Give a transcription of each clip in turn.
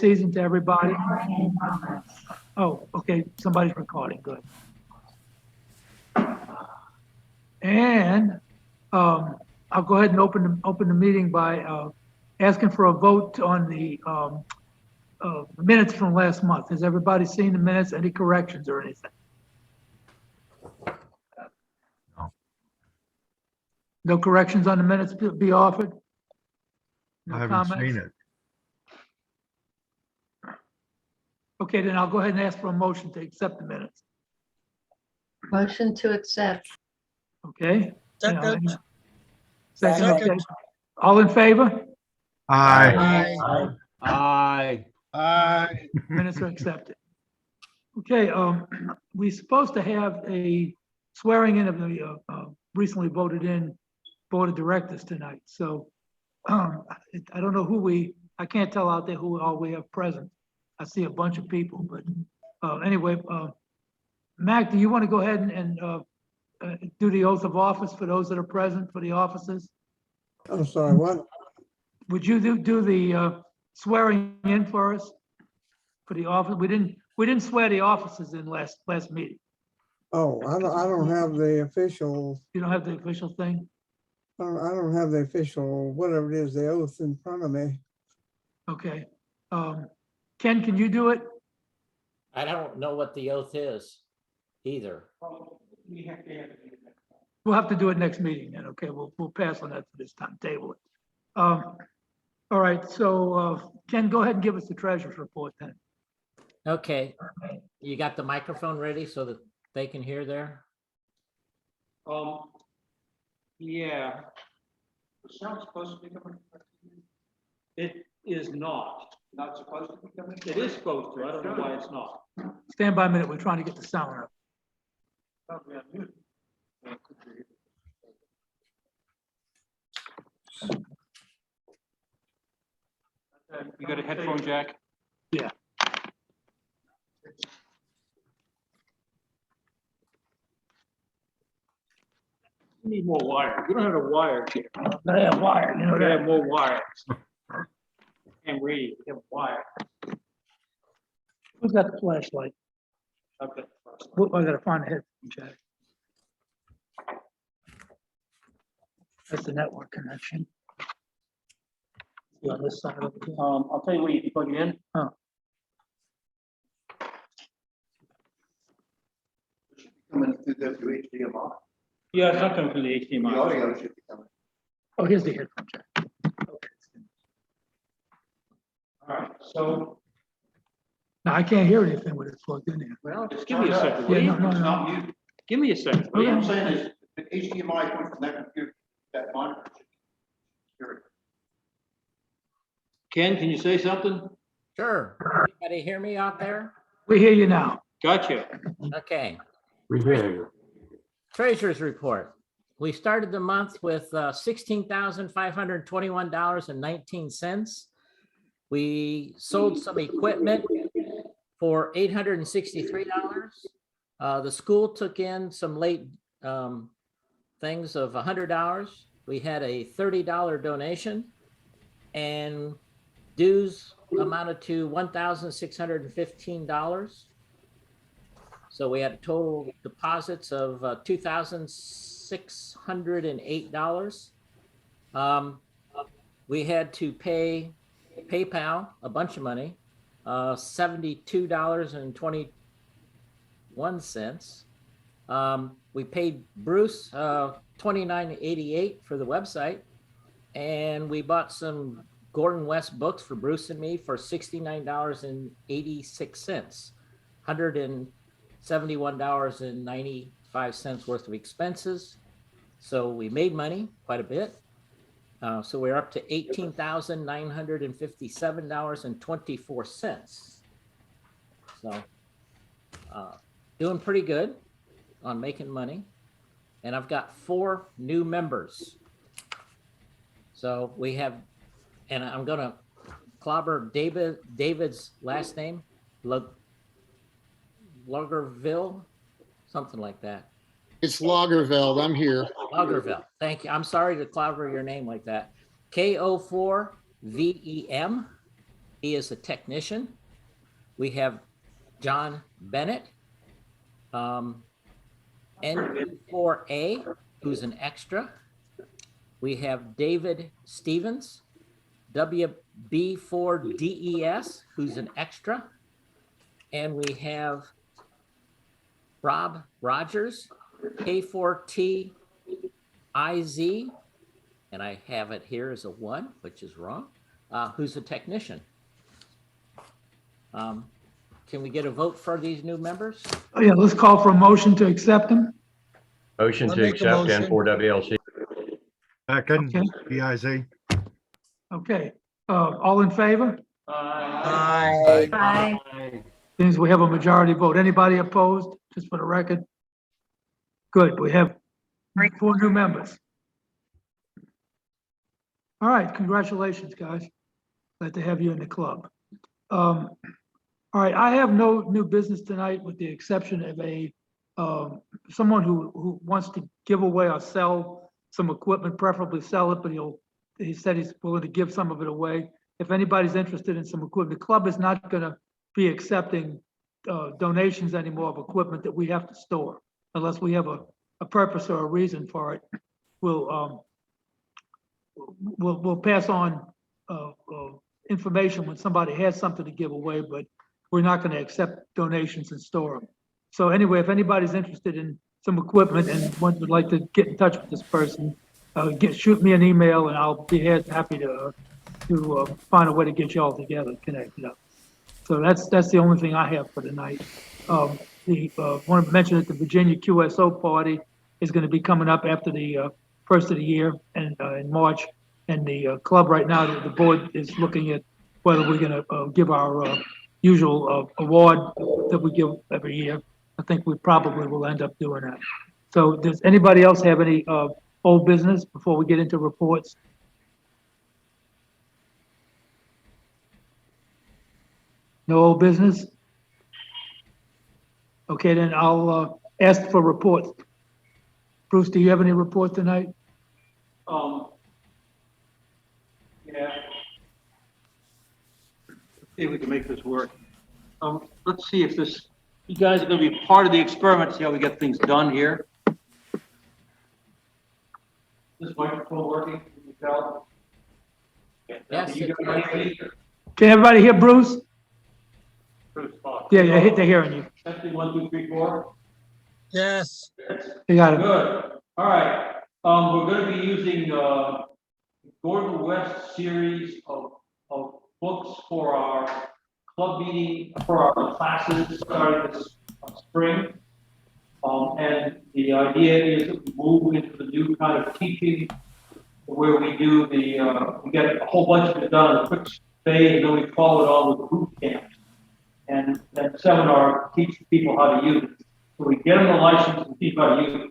season to everybody. Oh, okay, somebody's recording, good. And I'll go ahead and open the meeting by asking for a vote on the minutes from last month. Has everybody seen the minutes? Any corrections or anything? No corrections on the minutes to be offered? No I haven't comments? seen it. Okay, then I'll go ahead and ask for a motion to accept the minutes. Motion to accept. Okay? Second. Second, okay. Second. All in favor? Aye. Aye. Aye. Minutes are accepted. Okay, we're supposed to have a swearing in of the recently voted in board of directors tonight. So I don't know I can't tell out there who all we have present. I see a bunch of people, but anyway, Mac, do you want to go ahead and do the oath of office for those that are present for the offices? I'm sorry, what? Would you do the swearing in for us for the office? We didn't swear the offices in last meeting. Oh, I don't have the official, You don't have the official thing? I don't have the official, whatever it is, the oath in front of me. Okay. Ken, can you do it? I don't know what the oath is either. We'll have to do it next meeting then. Okay, we'll pass on that for this time, table it. All right, so Ken, go ahead and give us the treasurer's report then. Okay, you got the microphone ready so that they can hear there? Yeah. The sound's supposed to be coming. It is not. Not supposed to be coming? It is supposed to. I don't know why it's not. Stand by a minute, we're trying to get the sound up. Probably on mute. You got a headphone jack? Yeah. You need more wire. You don't have a wire here. I have wire, you know You have that. more wires. And read, you have wire. Who's got the flashlight? Okay. I gotta find the headphone jack. That's the network connection. See on this side of the. I'll tell you what, you plug it in. Coming through the HDMI. Yeah, it's not coming through the The HDMI. audio should be coming. Oh, here's the headphone jack. All right, so, No, I can't hear anything with it plugged in here. well, just give me a second. will Yeah, you? no, It's no. not muted. Give me a second. What I'm saying is, the HDMI coming from that computer, that monitor should hear it. Ken, can you say something? Sure. Anybody hear me out there? We hear you now. Gotcha. Okay. We hear you. Treasurer's report. We started the month with $16,521.19. We sold some equipment for $863. The school took in some late things of $100. We had a $30 donation, and dues amounted to $1,615. So we had total deposits of $2,608. We had to pay PayPal a bunch of money, $72.21. We paid Bruce $29.88 for the website, and we bought some Gordon West books for Bruce and me for $69.86, $171.95 worth of expenses. So we made money quite a bit. So we're up to $18,957.24. So doing pretty good on making money. And I've got 4 new members. So we have, and I'm gonna clobber David's last name, Lagerville, something like that. It's Lagerveld. I'm here. Lagerville, thank you. I'm sorry to clobber your name like that. K-O-4-V-E-M. He is a technician. We have John Bennett, N4A, who's an extra. We have David Stevens, WB4DES, who's an extra. And we have Rob Rogers, K4TIZ, and I have it here as a 1, which is wrong, who's a technician. Can we get a vote for these new members? Oh, yeah, let's call for a motion to accept them. Motion I'll to make a accept motion. N4WLC. Second, Okay. PIZ. Okay, all in favor? Aye. Aye. Seems we have a majority vote. Anybody opposed, just for the record? Good, we have 4 new members. All right, congratulations, guys. Glad to have you in the club. All right, I have no new business tonight with the exception of someone who wants to give away or sell some equipment, preferably sell it, but he said he's willing to give some of it away. If anybody's interested in some equipment, the club is not gonna be accepting donations anymore of equipment that we have to store unless we have a purpose or a reason for it. We'll pass on information when somebody has something to give away, but we're not going to accept donations and store them. So anyway, if anybody's interested in some equipment and would like to get in touch with this person, shoot me an email and I'll be happy to find a way to get you all together, connected up. So that's the only thing I have for tonight. Want to mention that the Virginia QSO party is going to be coming up after the first of the year and in March. And the club right now, the board is looking at whether we're going to give our usual award that we give every year. I think we probably will end up doing that. So does anybody else have any old business before we get into reports? No old business? Okay, then I'll ask for reports. Bruce, do you have any report tonight? Yeah. Let's see if we can make this work. Let's see if you guys are gonna be part of the experiment, see how we get things done here. This microphone working, can you tell? Yes, You guys hear me? Can everybody hear Bruce? Bruce, talk. Yeah, they're hearing you. Testing 1, 2, 3, 4. Yes. They got it. Good. All right. We're going to be using Gordon West series of books for our club meeting, for our classes starting this spring. And the idea is that we move into the new kind of teaching where we do we get a whole bunch of it done in a quick phase, and then we follow it on with boot camps. And that seminar teaches people how to use it. So we get them the license and teach how to use it.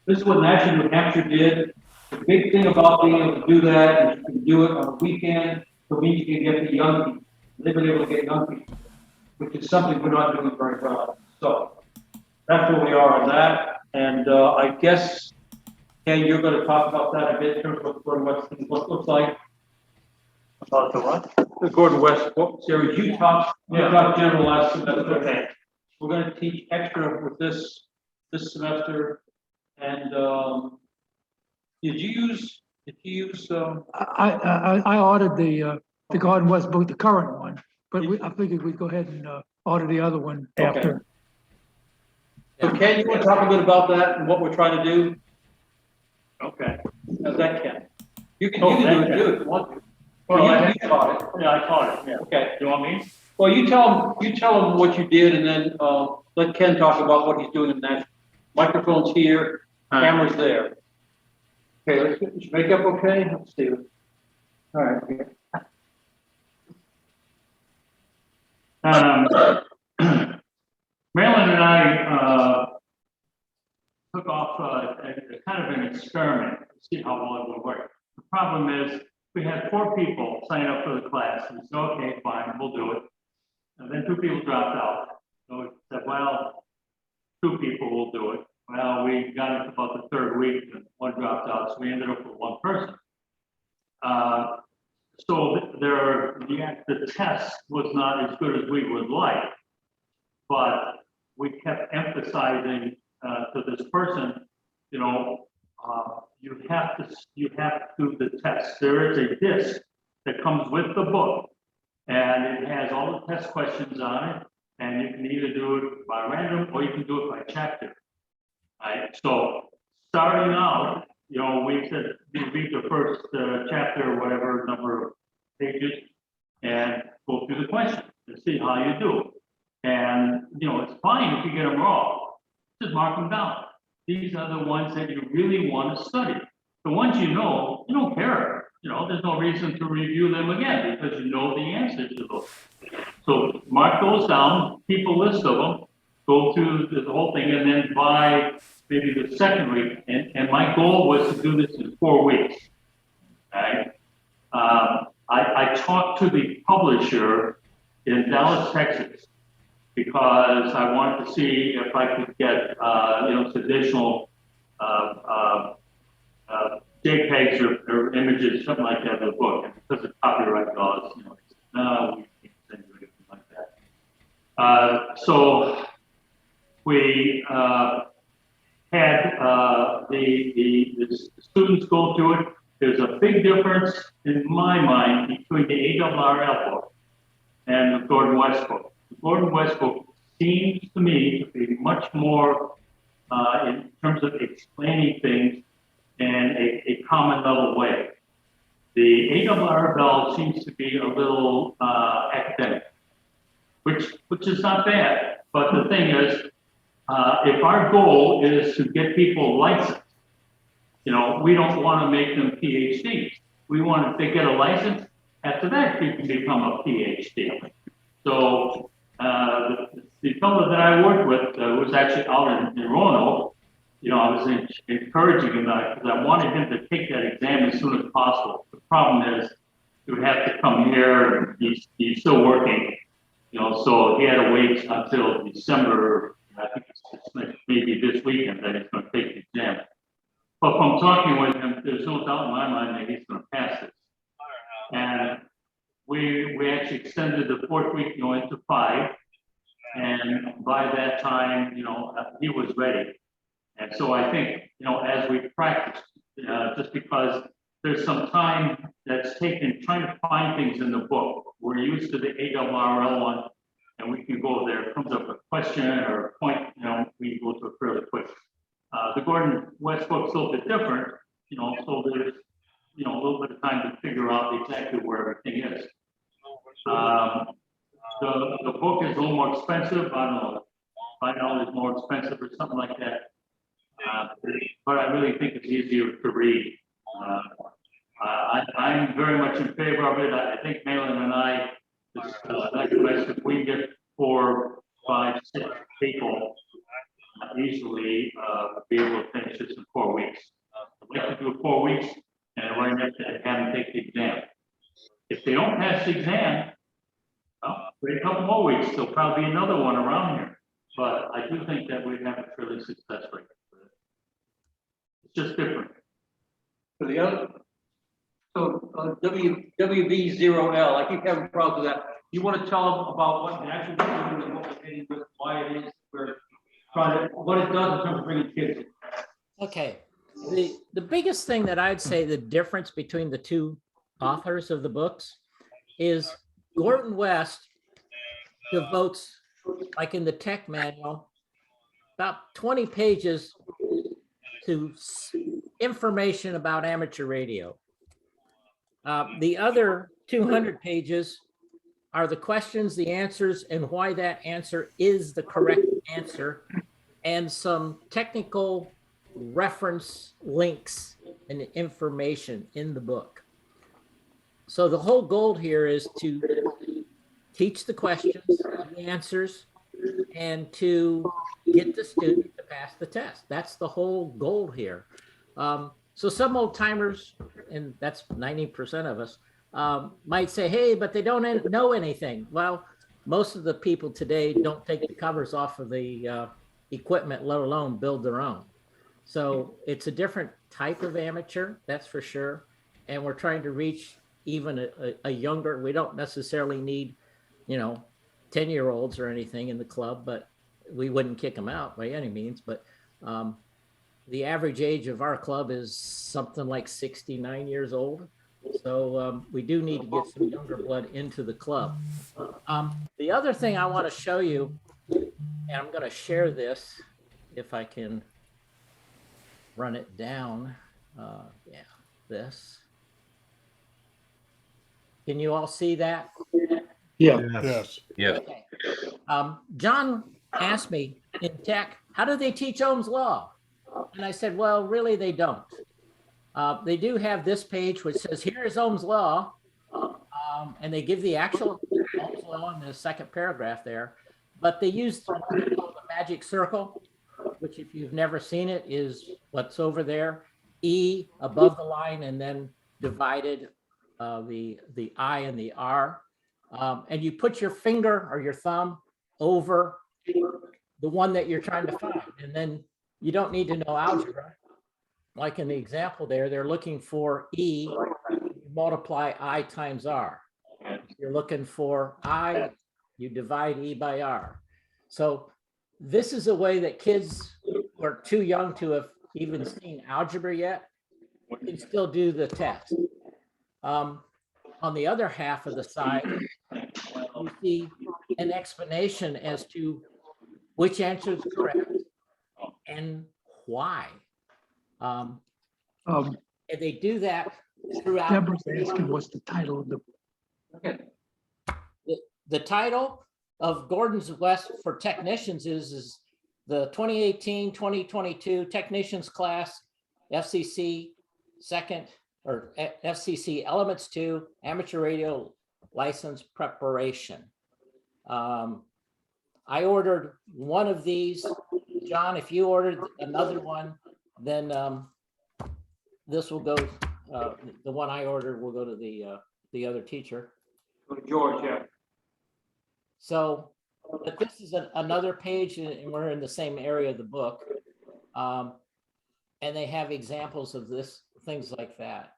This is what National New Hampshire did. The big thing about being able to do that is you can do it on a weekend, so it means you can get the young people. They've been able to get young people, which is something we're not doing very well. So that's where we are on that. And I guess, Ken, you're going to talk about that a bit in terms of what Gordon West looks like. About the what? The Gordon West book series. You talked general last semester. Okay. We're going to teach extra with this semester. And did you use? I ordered the Garden West book, the current one, but I figured we'd go ahead and order the other one after. So Ken, you want to talk a bit about that and what we're trying to do? Okay. How's that, Ken? You can do it if you want to. Well, you taught it. Yeah, I taught it. Yeah. Okay. Do you want me? Well, you tell them what you did, and then let Ken talk about what he's doing in that. Microphone's here, camera's there. Okay, let's get this makeup okay. Let's see. All right. Marilyn and I took off a kind of an experiment to see how well it would work. The problem is we had 4 people sign up for the class and said, okay, fine, we'll do it. And then 2 people dropped out. So we said, well, 2 people will do it. Well, we got it about the 3rd week and 1 dropped out, so we ended up with 1 person. So the test was not as good as we would like, but we kept emphasizing to this person, you know, you have to do the test. There is a disc that comes with the book, and it has all the test questions on it, and you can either do it by random or you can do it by chapter. Right? So starting out, you know, we said you read the first chapter or whatever number of pages and go through the questions and see how you do. And, you know, it's fine if you get them wrong. Just mark them down. These are the ones that you really want to study. The ones you know, you don't care. You know, there's no reason to review them again because you know the answers to those. So mark those down, keep a list of them, go through the whole thing, and then by maybe the second week, and my goal was to do this in 4 weeks. Right? I talked to the publisher in Dallas, Texas, because I wanted to see if I could get, you know, some additional JPEGs or images, something like that, of the book. And because of copyright laws, you know, no, we can't send you anything like that. So we had the students go through it. There's a big difference in my mind between the ARRL book and the Gordon West book. The Gordon West book seems to me to be much more in terms of explaining things in a common level way. The ARRL seems to be a little academic, which is not bad. But the thing is, if our goal is to get people licensed, you know, we don't want to make them PhDs. We want, if they get a license, after that, you can become a PhD. So the fellow that I worked with was actually out in Roanoke. You know, I was encouraging him because I wanted him to take that exam as soon as possible. The problem is, he would have to come here, and he's still working. You know, so he had to wait until December. I think it's maybe this weekend that he's going to take the exam. But from talking with him, there's no doubt in my mind that he's going to pass this. And we actually extended the 4th week, you know, into 5. And by that time, you know, he was ready. And so I think, you know, as we practice, just because there's some time that's taken trying to find things in the book. We're used to the ARRL one, and we can go there. It comes up a question or a point, you know, we go to it fairly quick. The Gordon West book's a little bit different, you know, so there's, you know, a little bit of time to figure out exactly where everything is. The book is a little more expensive. I don't know, $5 is more expensive or something like that. But I really think it's easier to read. I'm very much in favor of it. I think Malin and I, if we get 4, 5, 6 people easily be able to finish this in 4 weeks. I'd like to do it 4 weeks and right next to have them take the exam. If they don't pass the exam, well, wait a couple more weeks, there'll probably be another one around here. But I do think that we'd have a fairly success rate. It's just different. For the other, so WB0L, I keep having problems with that. You want to tell them about what the actual what we're getting with, why it is, we're trying to, what it does in terms of bringing kids in. Okay. The biggest thing that I'd say the difference between the two authors of the books is Gordon West devotes, like in the tech manual, about 20 pages to information about amateur radio. The other 200 pages are the questions, the answers, and why that answer is the correct answer, and some technical reference links and information in the book. So the whole goal here is to teach the questions, the answers, and to get the student to pass the test. That's the whole goal here. So some old timers, and that's 90% of us, might say, hey, but they don't know anything. Well, most of the people today don't take the covers off of the equipment, let alone build their own. So it's a different type of amateur, that's for sure. And we're trying to reach even a younger, we don't necessarily need, 10-year-olds or anything in the club, but we wouldn't kick them out by any means. But the average age of our club is something like 69 years old. So we do need to get some younger blood into the club. The other thing I want to show you, and I'm going to share this if I can run it down. Yeah, this. Can you all see that? Yeah. Yes. Okay. John asked me in tech, how do they teach Ohm's law? And I said, well, really, they don't. They do have this page which says, here is Ohm's law. And they give the actual Ohm's law in the second paragraph there. But they use what they call the magic circle, which if you've never seen it is what's over there. E above the line and then divided the I and the R. And you put your finger or your thumb over the one that you're trying to find. And then you don't need to know algebra. Like in the example there, they're looking for E, you multiply I times R. If you're looking for I, you divide E by R. So this is a way that kids who are too young to have even seen algebra yet can still do the test. On the other half of the side, you see an explanation as to which answer is correct and why. And they do that throughout. Deborah's asking what's the title of the book. The title of Gordon's West for Technicians is the 2018-2022 Technicians Class FCC second or FCC Elements 2 Amateur Radio License Preparation. I ordered one of these. John, if you ordered another one, then this will go, the one I ordered will go to the other teacher. Go to George, yeah. So, but this is another page and we're in the same area of the book. And they have examples of this, things like that.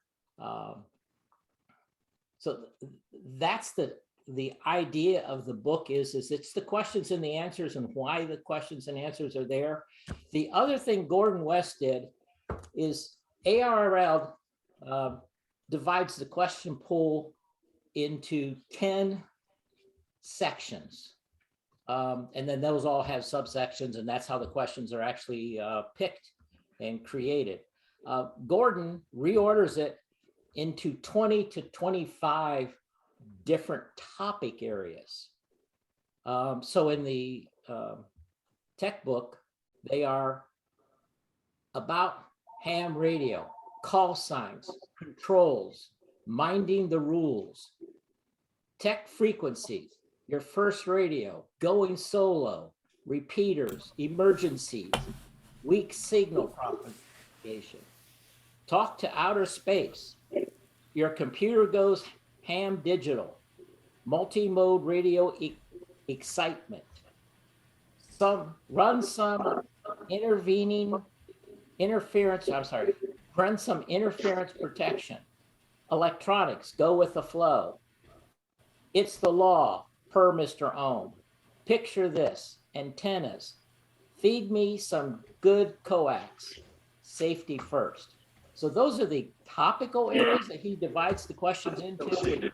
So that's the idea of the book is it's the questions and the answers and why the questions and answers are there. The other thing Gordon West did is ARRL divides the question pool into 10 sections. And then those all have subsections, and that's how the questions are actually picked and created. Gordon reorders it into 20 to 25 different topic areas. So in the tech book, they are about ham radio, call signs, controls, minding the rules, tech frequencies, your first radio, going solo, repeaters, emergencies, weak signal propagation, talk to outer space, your computer goes ham digital, multi-mode radio excitement, run some interference protection, electronics, go with the flow, it's the law, per Mr. Ohm, picture this, antennas, feed me some good coax, safety first. So those are the topical areas that he divides the questions into.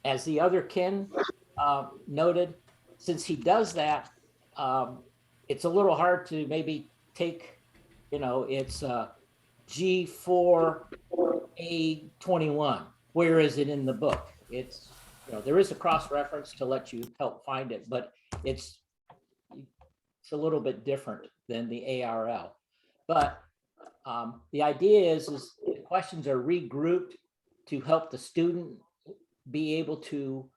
As the other Ken noted, since he does that, it's a little hard to maybe take, it's G4A21. Where is it in the book? It's, there is a cross-reference to let you help find it, but it's a little bit different than the ARL. But the idea is the questions are regrouped to help the student be able to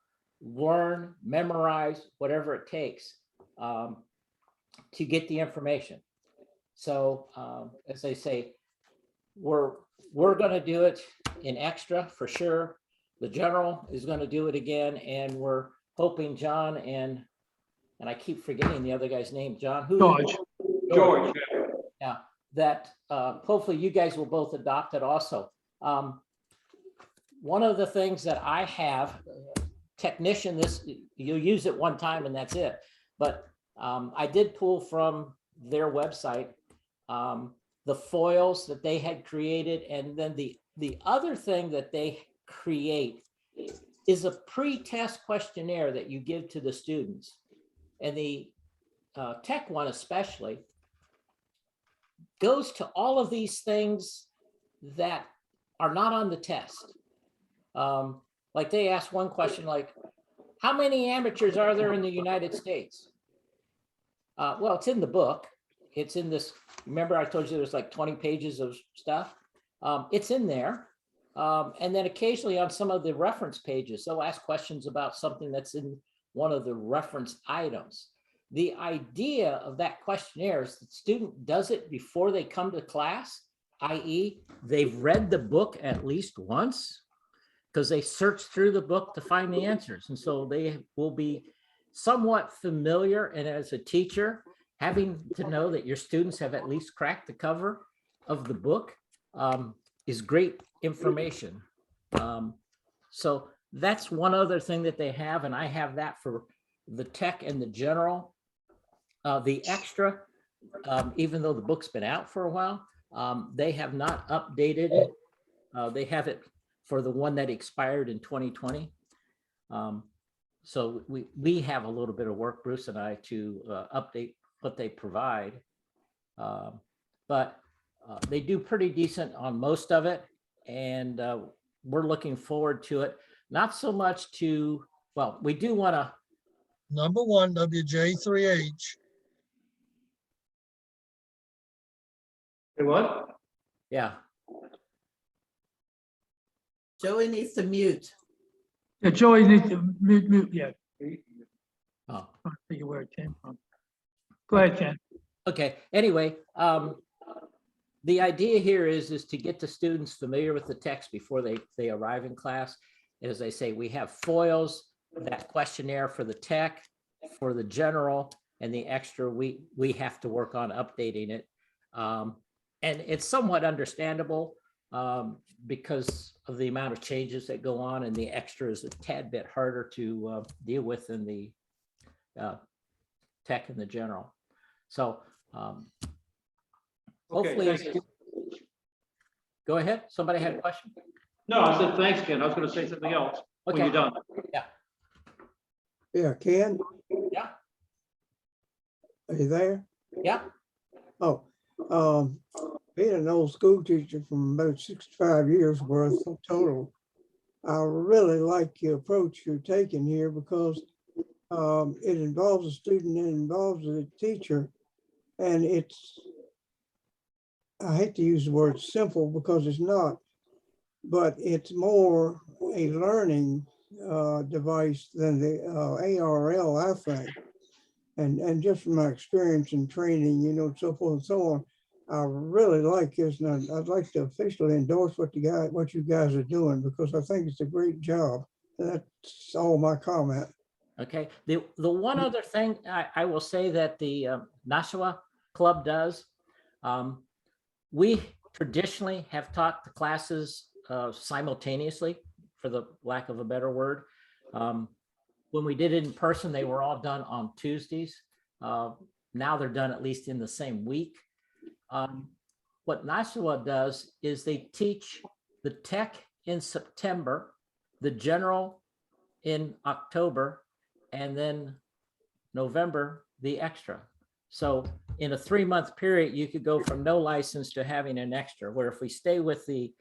learn, memorize, whatever it takes to get the information. So as I say, we're going to do it in extra for sure. The general is going to do it again, and we're hoping John and I keep forgetting the other guy's name. John, who? George. Yeah, that hopefully you guys will both adopt it also. one of the things that I have, technician, this, you'll use it one time and that's it. But I did pull from their website the foils that they had created. And then the other thing that they create is a pre-test questionnaire that you give to the students. And the tech one especially goes to all of these things that are not on the test. Like they asked one question like, how many amateurs are there in the United States? Well, it's in the book. It's in this, remember I told you there's like 20 pages of stuff. It's in there. And then occasionally on some of the reference pages, they'll ask questions about something that's in one of the reference items. The idea of that questionnaire is the student does it before they come to class, i.e. they've read the book at least once because they search through the book to find the answers. And so they will be somewhat familiar. And as a teacher, having to know that your students have at least cracked the cover of the book is great information. So that's one other thing that they have. And I have that for the tech and the general. The extra, even though the book's been out for a while, they have not updated it. They have it for the one that expired in 2020. So we have a little bit of work, Bruce and I, to update what they provide. But they do pretty decent on most of it. And we're looking forward to it. Not so much to, well, we do want to. Number one, WJ3H. Hey, what? Yeah. Joey needs to mute. Yeah, Joey needs to mute, yeah. Oh. Trying to figure where it came from. Go ahead, Ken. Okay, anyway, the idea here is to get the students familiar with the text before they arrive in class. As I say, we have foils, that questionnaire for the tech, for the general, and the extra, we have to work on updating it. And it's somewhat understandable because of the amount of changes that go on, and the extra is a tad bit harder to deal with than the tech and the general. So hopefully, Okay, thank you. Go ahead. Somebody had a question? No, I said, thanks, Ken. I was gonna say something else when you're done. Yeah, Ken, Yeah, are you there? yeah. Oh, being an old school teacher from about 65 years worth total, I really like the approach you're taking here because it involves a student, it involves a teacher, and it's, I hate to use the word simple because it's not, but it's more a learning device than the ARL, I think. And just from my experience in training, you know, so forth and so on, I really like this, and I'd like to officially endorse what you guys are doing because I think it's a great job. That's all my comment. Okay. The one other thing I will say that the Nashua Club does, we traditionally have taught the classes simultaneously, for the lack of a better word. When we did it in person, they were all done on Tuesdays. Now they're done at least in the same week. What Nashua does is they teach the tech in September, the general in October, and then November, the extra. So in a 3-month period, you could go from no license to having an extra, where if we stay with the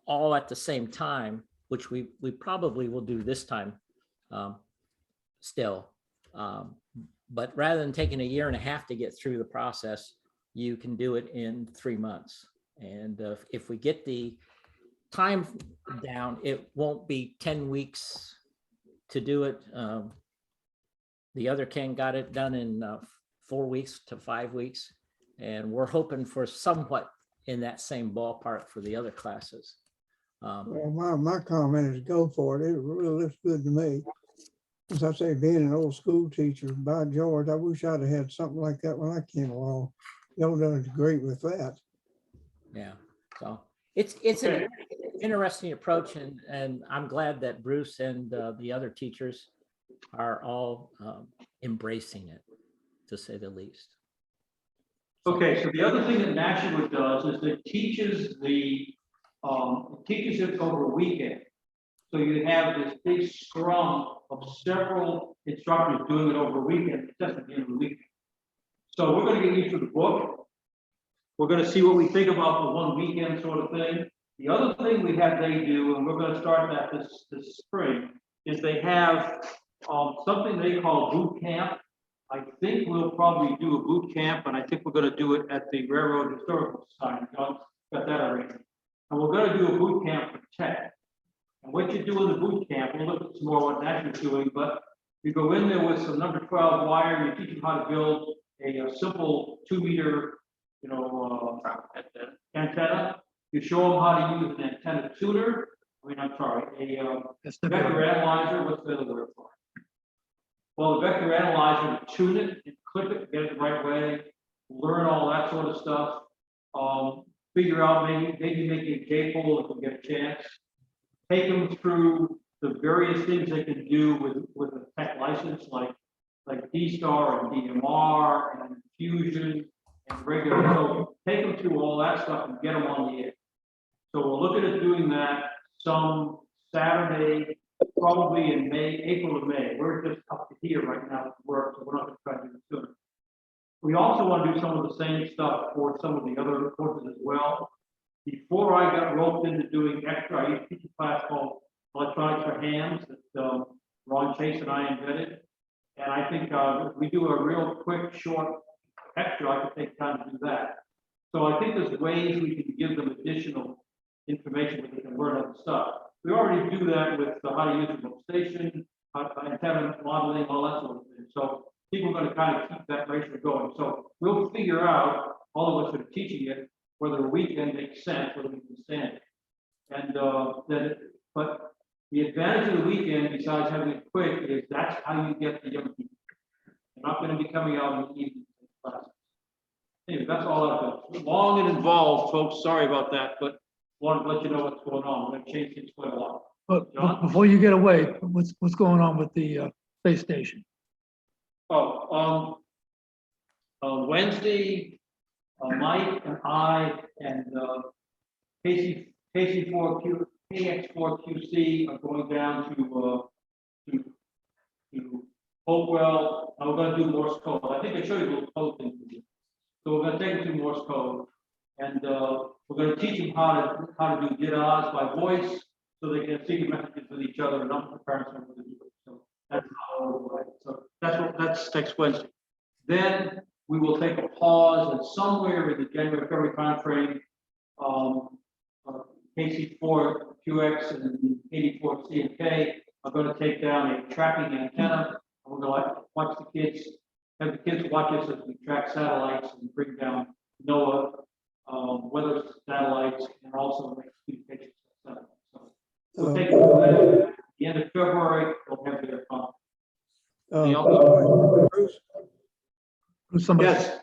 all at the same time, which we probably will do this time still. But rather than taking 1.5 years to get through the process, you can do it in 3 months. And if we get the time down, it won't be 10 weeks to do it. The other Ken got it done in 4 weeks to 5 weeks. And we're hoping for somewhat in that same ballpark for the other classes. Well, my comment is go for it. It really looks good to me. As I say, being an old school teacher, by George, I wish I'd have had something like that when I came along. Y'all done great with that. Yeah, so it's Okay. interesting approach, and I'm glad that Bruce and the other teachers are all embracing it, to say the least. Okay, so the other thing that Nashua does is it teaches it over a weekend. So you have this big scrum of several instructors doing it over a weekend, just at the end of the week. So we're going to get you to the book. We're going to see what we think about the one weekend sort of thing. The other thing we have they do, and we're going to start that this spring, is they have something they call boot camp. I think we'll probably do a boot camp, and I think we're going to do it at the Railroad Historical Society. Got that arranged. And we're going to do a boot camp for tech. And what you do in the boot camp, we'll look at some more what Nash is doing, but you go in there with some number 12 wire, you teach them how to build a simple 2-meter, antenna. You show them how to use an antenna tuner. Vector analyzer. What's the other word for it? Well, the vector analyzer, tune it and clip it, get it the right way, learn all that sort of stuff. Figure out maybe make a J-pole if we get a chance. Take them through the various things they can do with a tech license, like D-Star and DMR and Fusion and regular. So take them through all that stuff and get them on the air. So we're looking at doing that some Saturday, probably in April or May. We're just up to here right now at work, so we're not going to try to do it sooner. We also want to do some of the same stuff for some of the other courses as well. Before I got roped into doing extra, I used to teach a class called Electronics for Hams that Ron Chase and I invented. And I think if we do a real quick, short extra, I could take time to do that. So I think there's ways we can give them additional information that they can learn other stuff. We already do that with how to use a workstation, antenna modeling, all that sort of thing. So people are going to kind of keep that ratio going. So we'll figure out, all of us that are teaching it, whether a weekend makes sense, whether we can stand it. And but the advantage of the weekend, besides having it quick, is that's how you get the young people. They're not going to be coming out in the evening classes. Anyway, that's all I've got. Long and involved, folks. Sorry about that, but wanted to let you know what's going on. We're going to change things quite a lot. But before you get away, what's going on with the space station? Wednesday, Mike and I and KX4QC are going down to Hopewell. I'm going to do Morse code. I think I showed you a little code thing. So we're going to take them through Morse code, and we're going to teach them how to do did-ahs by voice, so they can see messages with each other and not the parents are going to do it. So that's how it'll work. So that's next Wednesday. Then we will take a pause, and somewhere in the January-February timeframe, KC4QX and 84C&K are going to take down a tracking antenna. And we're going to watch the kids, have the kids watch us as we track satellites and bring down NOAA, weather satellites, and also make communications satellites. So we'll take it to the end of February. We'll have their fun. Bruce, Yes.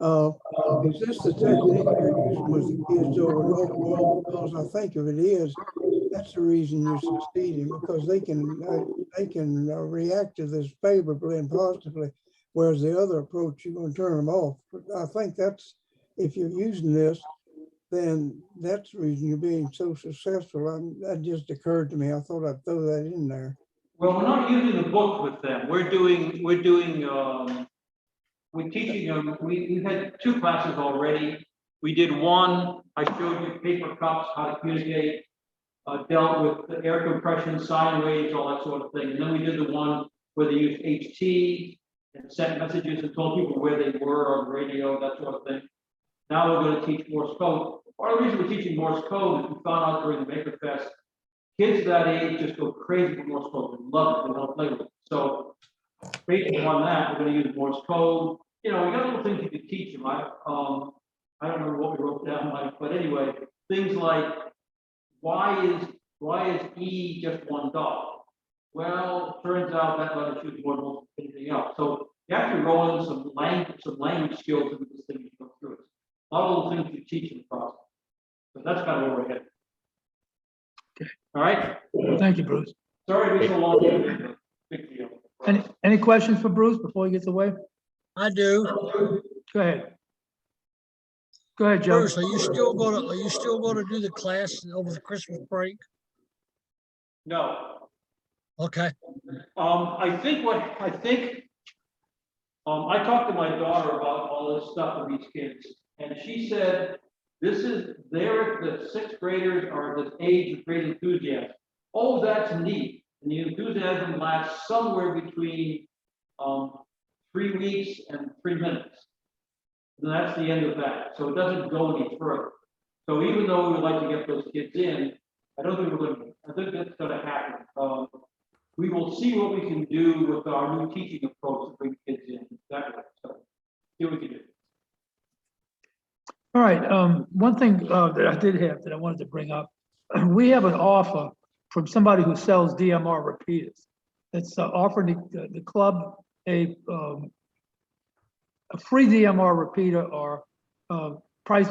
is this the technique you're using with the kids over in Oakville? Because I think if it is, that's the reason you're succeeding, because they can react to this favorably and positively, whereas the other approach, you're going to turn them off. But I think that's, if you're using this, then that's the reason you're being so successful. That just occurred to me. I thought I'd throw that in there. Well, we're not using the book with them. We're teaching them. We've had 2 classes already. We did one. I showed you paper cups, how to communicate, dealt with the air compression, sine waves, all that sort of thing. And then we did the one where they used HT and sent messages and told people where they were on the radio, that sort of thing. Now we're going to teach Morse code. Part of the reason we're teaching Morse code is we found out during the Maker Fest, kids that age just go crazy with Morse code. They love it. They don't play with it. So based on that, we're going to use Morse code. You know, we got little things you can teach them. I don't remember what we wrote down, Mike, but anyway, things like why is E just 1 dot? Well, turns out that letter should be more than anything else. So you have to roll in some language skills into this thing to go through it. A lot of little things you teach in the process. So that's kind of where we're headed. All right? Thank you, Bruce. Sorry to be so long. Big deal. Any questions for Bruce before he gets away? I do. Go ahead. Go ahead, Joe. Bruce, are you still gonna do the class over the Christmas break? No. Okay, I think I talked to my daughter about all this stuff with these kids, and she said, the sixth graders are this age of great enthusiasm. Oh, that's neat. And the enthusiasm lasts somewhere between 3 weeks and 3 minutes. And that's the end of that. So it doesn't go any further. So even though we would like to get those kids in, I think that's gonna happen. We will see what we can do with our new teaching approach to bring kids in that way. So see what we can do. All right, one thing that I did have that I wanted to bring up, we have an offer from somebody who sells DMR repeaters. That's offering the club a free DMR repeater or price,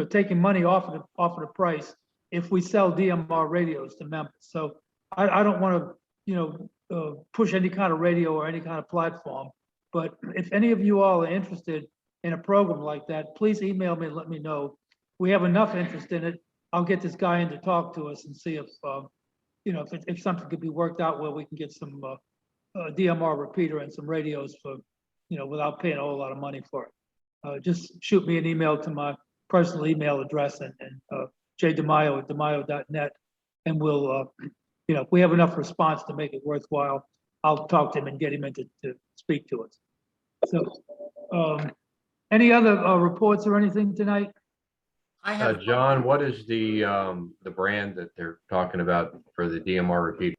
taking money off of the price if we sell DMR radios to members. So I don't want to, push any kind of radio or any kind of platform, but if any of you all are interested in a program like that, please email me and let me know. We have enough interest in it. I'll get this guy in to talk to us and see if, if something could be worked out where we can get some DMR repeater and some radios for, without paying a whole lot of money for it. Just shoot me an email to my personal email address and jdemaio@demaio.net, and we'll, if we have enough response to make it worthwhile, I'll talk to him and get him in to speak to us. So, any other reports or anything tonight? I have, John, what is the brand that they're talking about for the DMR repeater?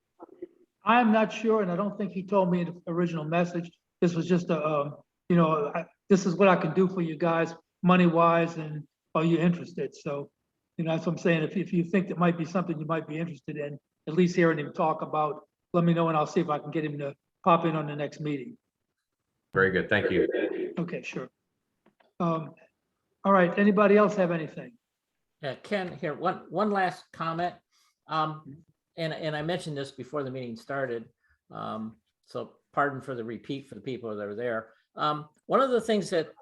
I'm not sure, and I don't think he told me in the original message. This was just this is what I can do for you guys, money-wise, and are you interested? So, that's what I'm saying. If you think that might be something you might be interested in, at least hearing him talk about, let me know and I'll see if I can get him to pop in on the next meeting. Very good, thank you. Okay, sure. All right, anybody else have anything? Ken, here, one last comment. And I mentioned this before the meeting started. So pardon for the repeat for the people that are there. One of the things that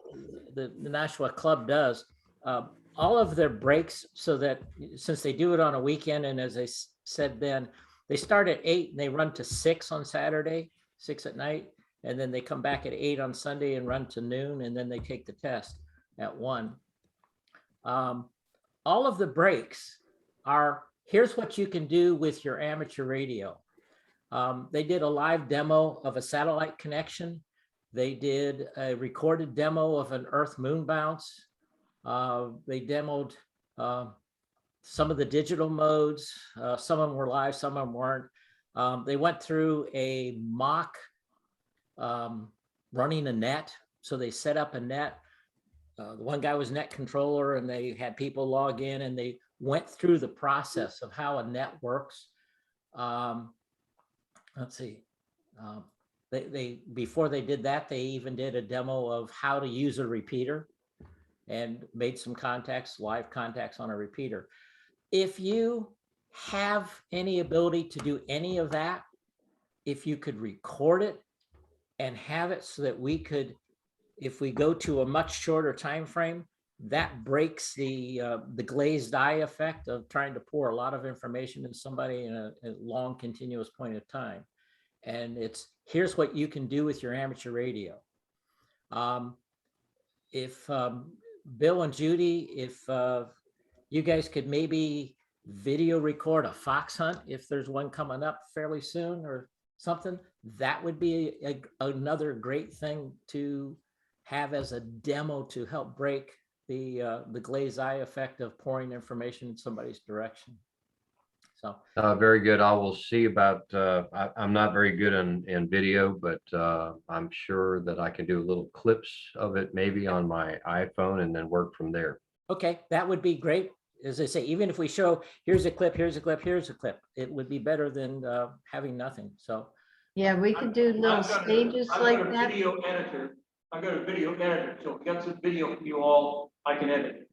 the Nashua Club does, all of their breaks, so that since they do it on a weekend, and as I said then, they start at 8 and they run to 6 on Saturday, 6 at night, and then they come back at 8 on Sunday and run to noon, and then they take the test at 1. All of the breaks are, here's what you can do with your amateur radio. They did a live demo of a satellite connection. They did a recorded demo of an Earth moon bounce. They demoed some of the digital modes. Some of them were live, some of them weren't. They went through a mock running a net. So they set up a net. The one guy was net controller, and they had people log in, and they went through the process of how a net works. Let's see. They before they did that, they even did a demo of how to use a repeater and made some contacts, live contacts on a repeater. If you have any ability to do any of that, if you could record it and have it so that we could, if we go to a much shorter time frame, that breaks the glazed eye effect of trying to pour a lot of information into somebody in a long continuous point of time. And it's, here's what you can do with your amateur radio. If Bill and Judy, if you guys could maybe video record a fox hunt, if there's one coming up fairly soon or something, that would be another great thing to have as a demo to help break the glaze eye effect of pouring information in somebody's direction. So Very good. I will see about, I'm not very good in video, but I'm sure that I can do little clips of it maybe on my iPhone and then work from there. okay, that would be great. As I say, even if we show, here's a clip, here's a clip, here's a clip, it would be better than having nothing. So Yeah, we could do little stages like I've got a that. video editor. I've got a video editor, so if you got some video from you all, I can edit it.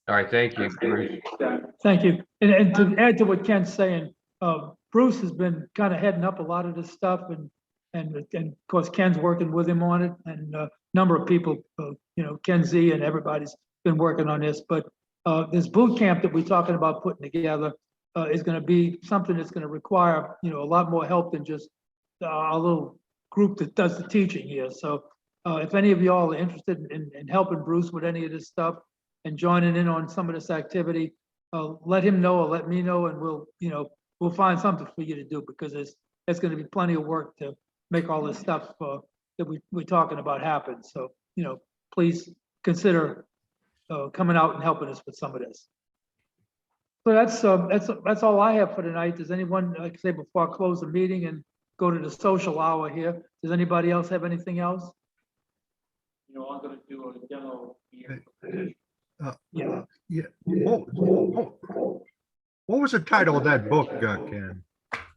All right, thank you, Bruce. Thank you. And to add to what Ken's saying, Bruce has been kind of heading up a lot of this stuff and of course Ken's working with him on it and a number of people, Ken Z and everybody's been working on this, but this boot camp that we're talking about putting together is going to be something that's going to require, a lot more help than just our little group that does the teaching here. So if any of y'all are interested in helping Bruce with any of this stuff and joining in on some of this activity, let him know or let me know, and we'll find something for you to do, because there's going to be plenty of work to make all this stuff that we're talking about happen. So, please consider coming out and helping us with some of this. So that's all I have for tonight. Does anyone, like I say, before I close the meeting and go to the social hour here, does anybody else have anything else? I'm gonna do a demo here. Yeah. Yeah. What was the title of that book, Ken?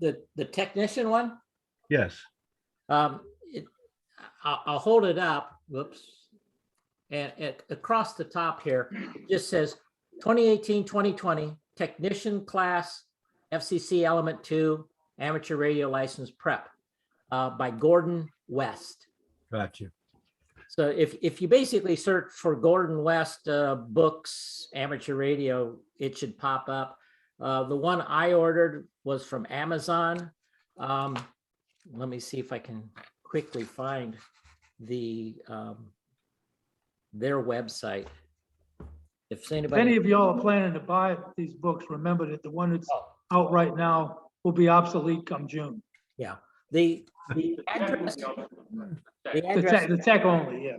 The technician one? Yes. I'll hold it up. Whoops. And across the top here, it just says 2018-2020 Technician Class FCC Element 2 Amateur Radio License Prep by Gordon West. Got you. So if you basically search for Gordon West books, amateur radio, it should pop up. The one I ordered was from Amazon. Let me see if I can quickly find their website. If If anybody, any of y'all are planning to buy these books, remember that the one that's out right now will be obsolete come June. yeah, the address, The tech only, yeah.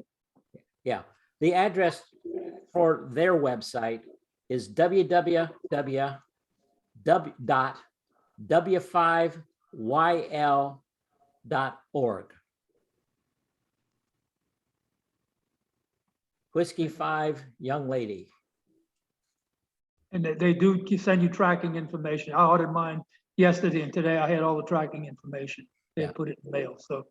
yeah, the address for their website is www.w5yl.org. Whiskey 5 young lady. And they do send you tracking information. I ordered mine yesterday, and today I had all the tracking information. They had put it in the mail, so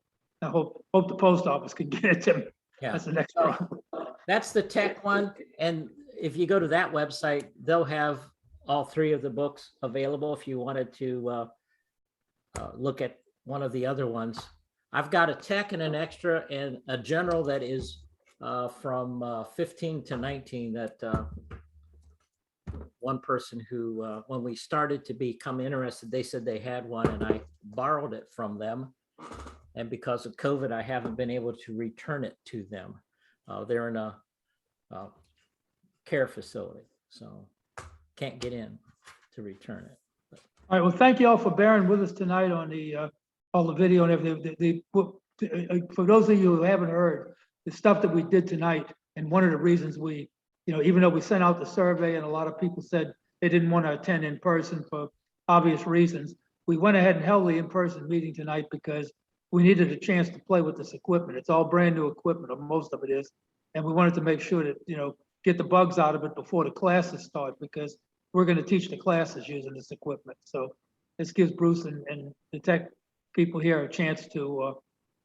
I hope the post office can get it to me. Yeah. That's the next So, problem. that's the tech one. And if you go to that website, they'll have all three of the books available if you wanted to look at one of the other ones. I've got a tech and an extra and a general that is from 15 to 19 that one person who, when we started to become interested, they said they had one and I borrowed it from them. And because of COVID, I haven't been able to return it to them. They're in a care facility, so can't get in to return it. But, All right, well, thank you all for bearing with us tonight on all the video and everything. For those of you who haven't heard, the stuff that we did tonight, and one of the reasons we, even though we sent out the survey and a lot of people said they didn't want to attend in person for obvious reasons, we went ahead and held the in-person meeting tonight because we needed a chance to play with this equipment. It's all brand new equipment, or most of it is. And we wanted to make sure that, get the bugs out of it before the classes start, because we're going to teach the classes using this equipment. So this gives Bruce and the tech people here a chance to,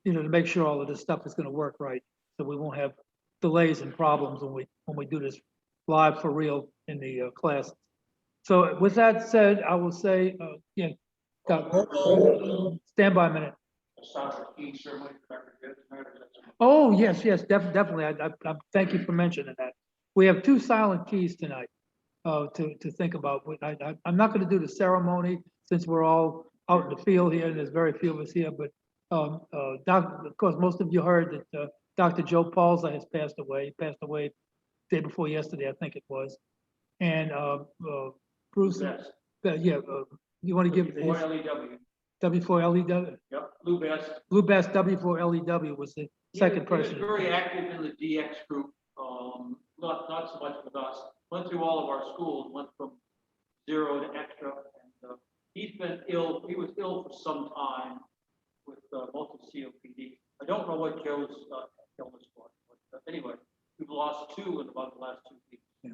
to make sure all of this stuff is going to work right. So we won't have delays and problems when we do this live for real in the class. So with that said, I will say, stand by a minute. Oh, yes, definitely. I thank you for mentioning that. We have 2 silent keys tonight to think about. I'm not going to do the ceremony since we're all out in the field here and there's very few of us here, but of course, most of you heard that Dr. Joe Paulza has passed away. He passed away the day before yesterday, I think it was. And Bruce, you want to give the W4LEW? Yep, Lou Best. Lou Best, W4LEW was the second person. He was very active in the DX group, not so much with us. Went through all of our schools, went from 0 to extra, and he's been ill. He was ill for some time with multiple COPD. I don't know what Joe's illness was, but anyway, we've lost 2 in about the last 2 weeks. Yeah.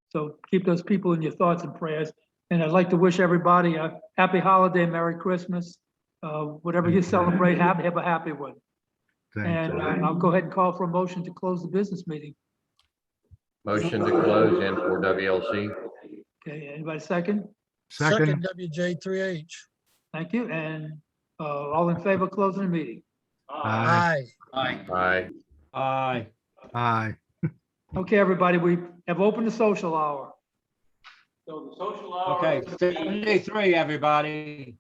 So keep those people in your thoughts and prayers. And I'd like to wish everybody a happy holiday, Merry Christmas. Whatever you celebrate, have a happy one. Thanks. And I'll go ahead and call for a motion to close the business meeting. Motion to close N4WLC. Okay, anybody second? Second, WJ3H. Thank you, and all in favor of closing the meeting? aye, Aye. Aye. aye. Okay, everybody, we have opened the social hour. So the social hour. Okay, 73, everybody.